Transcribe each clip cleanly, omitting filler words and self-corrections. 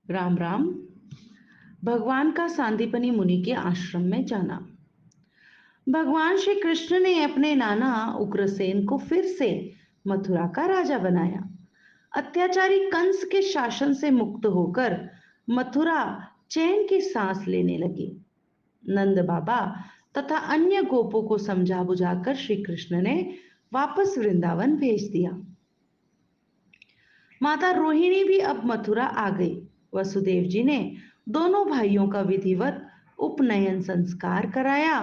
राम राम। भगवान का सांदीपनी मुनि के आश्रम में जाना। भगवान श्री कृष्ण ने अपने नाना उग्रसेन को फिर से मथुरा का राजा बनाया। अत्याचारी कंस के शासन से मुक्त होकर मथुरा चैन की सांस लेने लगी। नंद बाबा तथा अन्य गोपों को समझा बुझाकर श्री कृष्ण ने वापस वृंदावन भेज दिया। माता रोहिणी भी अब मथुरा आ गई। वसुदेव जी ने दोनों भाइयों का विधिवत उपनयन संस्कार कराया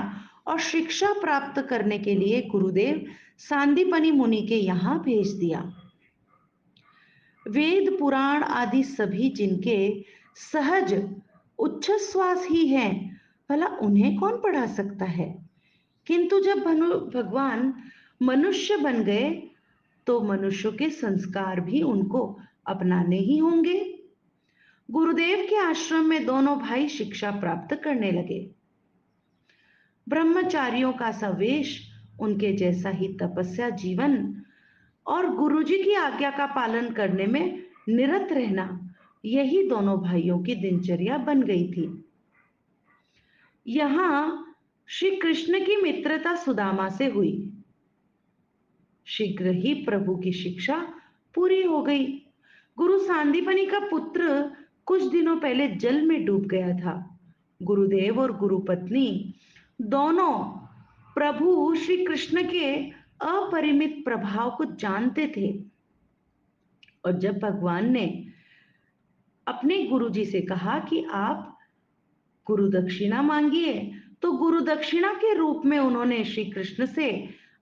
और शिक्षा प्राप्त करने के लिए गुरुदेव सांदीपनी मुनि के यहाँ भेज दिया। वेद पुराण आदि सभी जिनके सहज उच्छ्वास ही हैं, भला उन्हें कौन पढ़ा सकता है। किंतु जब भगवान मनुष्य बन गए तो मनुष्यों के संस्कार भी उनको अपनाने ही होंगे। गुरुदेव के आश्रम में दोनों भाई शिक्षा प्राप्त करने लगे। ब्रह्मचारियों का सा वेश, उनके जैसा ही तपस्या जीवन और गुरुजी की आज्ञा का पालन करने में निरत रहना, यही दोनों भाइयों की दिनचर्या बन गई थी। यहां श्री कृष्ण की मित्रता सुदामा से हुई। शीघ्र ही प्रभु की शिक्षा पूरी हो गई। गुरु सांदीपनी का पुत्र कुछ दिनों पहले जल में डूब गया था। गुरुदेव और गुरुपत्नी दोनों प्रभु श्री कृष्ण के अपरिमित प्रभाव को जानते थे और जब भगवान ने अपने गुरुजी से कहा कि आप गुरु दक्षिणा मांगिए, तो गुरु दक्षिणा के रूप में उन्होंने श्री कृष्ण से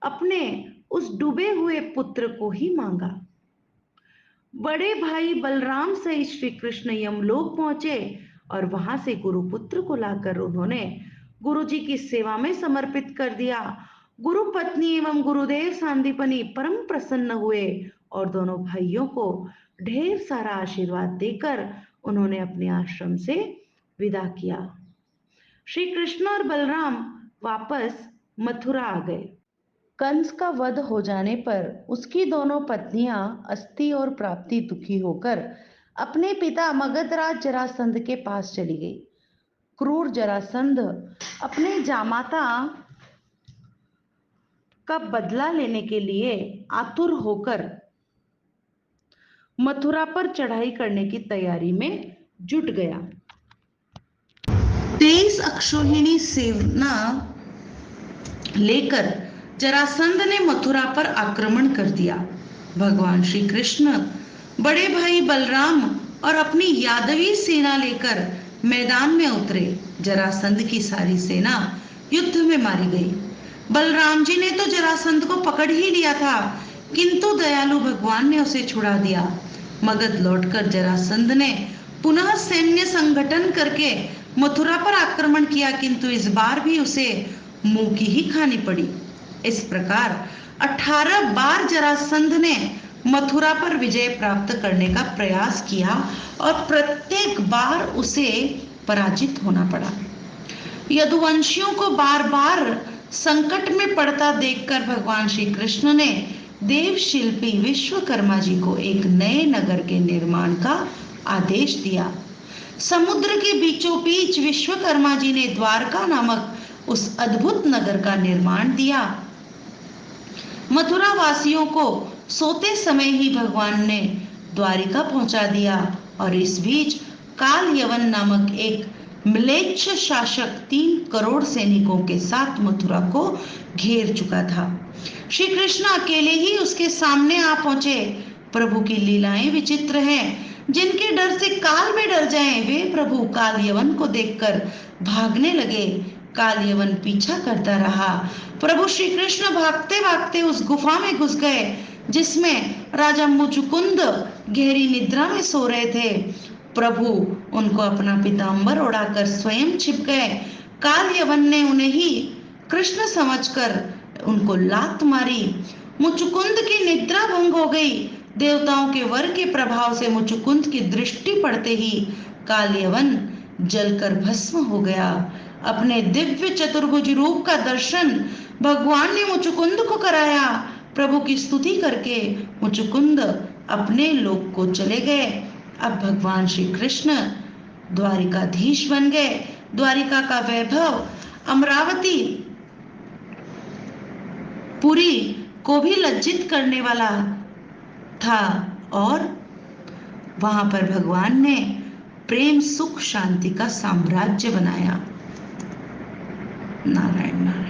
अपने उस डूबे हुए पुत्र को ही मांगा। बड़े भाई बलराम सहित श्री कृष्ण यमलोक पहुंचे और वहां से गुरुपुत्र को लाकर उन्होंने गुरुजी की सेवा में समर्पित कर दिया। गुरु पत्नी एवं गुरुदेव सांदीपनी परम प्रसन्न हुए और दोनों भाइयों को ढेर सारा आशीर्वाद देकर उन्होंने अपने आश्रम से विदा किया। श्री कृष्ण और बलराम वापस मथुरा आ गए। कंस का वध हो जाने पर उसकी दोनों पत्नियां अस्ति और प्राप्ति दुखी होकर अपने पिता मगधराज जरासंध के पास चली गई। क्रूर जरासंध अपने जामाता का बदला लेने के लिए आतुर होकर मथुरा पर चढ़ाई करने की तैयारी में जुट गया। 23 अक्षौहिणी सेना लेकर जरासंध ने मथुरा पर आक्रमण कर दिया। भगवान श्री कृष्ण बड़े भाई बलराम और अपनी यादवी सेना लेकर मैदान में उतरे। जरासंध की सारी सेना युद्ध में मारी गई। बलराम जी ने तो जरासंध को पकड़ ही लिया था, किंतु दयालु भगवान ने उसे छुड़ा दिया। मगध लौटकर जरासंध ने पुनः सैन्य संगठन करके मथुरा पर आक्रमण किया, किंतु इस बार भी उसे मुंह की ही खानी पड़ी। इस प्रकार 18 बार जरासंध ने मथुरा पर विजय प्राप्त करने का प्रयास किया और प्रत्येक बार उसे पराजित होना पड़ा। यदुवंशियों को बार बार संकट में पड़ता देखकर भगवान श्री कृष्ण ने देव शिल्पी विश्वकर्मा जी को एक नए नगर के निर्माण का आदेश दिया। समुद्र के बीचों बीच विश्वकर्मा जी ने द्वारका नामक उस अद्भुत नगर का निर्माण दिया। मथुरा वासियों को सोते समय ही भगवान ने द्वारिका पहुंचा दिया और इस बीच काल यवन नामक एक म्लेच्छ शासक 3 करोड़ सैनिकों के साथ मथुरा को घेर चुका था। श्री कृष्ण अकेले ही उसके सामने आ पहुंचे। प्रभु की लीलाएं विचित्र हैं। जिनके डर से काल में डर जाएं, वे प्रभु काल यवन को देखकर भागने लगे। काल यवन पीछा करता रहा। प्रभु श्री कृष्ण भागते भागते उस गुफा में घुस गए जिसमें राजा मुचुकुंद गहरी निद्रा में सो रहे थे। प्रभु उनको अपना पीतांबर ओढ़ाकर स्वयं छिप गए। काल यवन ने उन्हें ही कृष्ण समझकर उनको लात मारी। मुचुकुंद की निद्रा भंग हो गई। देवताओं के वर के प्रभाव से मुचुकुंद की दृष्टि पड़ते ही काल यवन जलकर भस्म हो गया। अपने दिव्य चतुर्भुज रूप का दर्शन भगवान ने मुचुकुंद को कराया। प्रभु की स्तुति करके मुचुकुंद अपने लोक को चले गए। अब भगवान श्री कृष्ण द्वारिकाधीश बन गए। द्वारिका का वैभव अमरावती पुरी को भी लज्जित करने वाला था और वहां पर भगवान ने प्रेम सुख शांति का साम्राज्य बनाया। नारायण नारायण।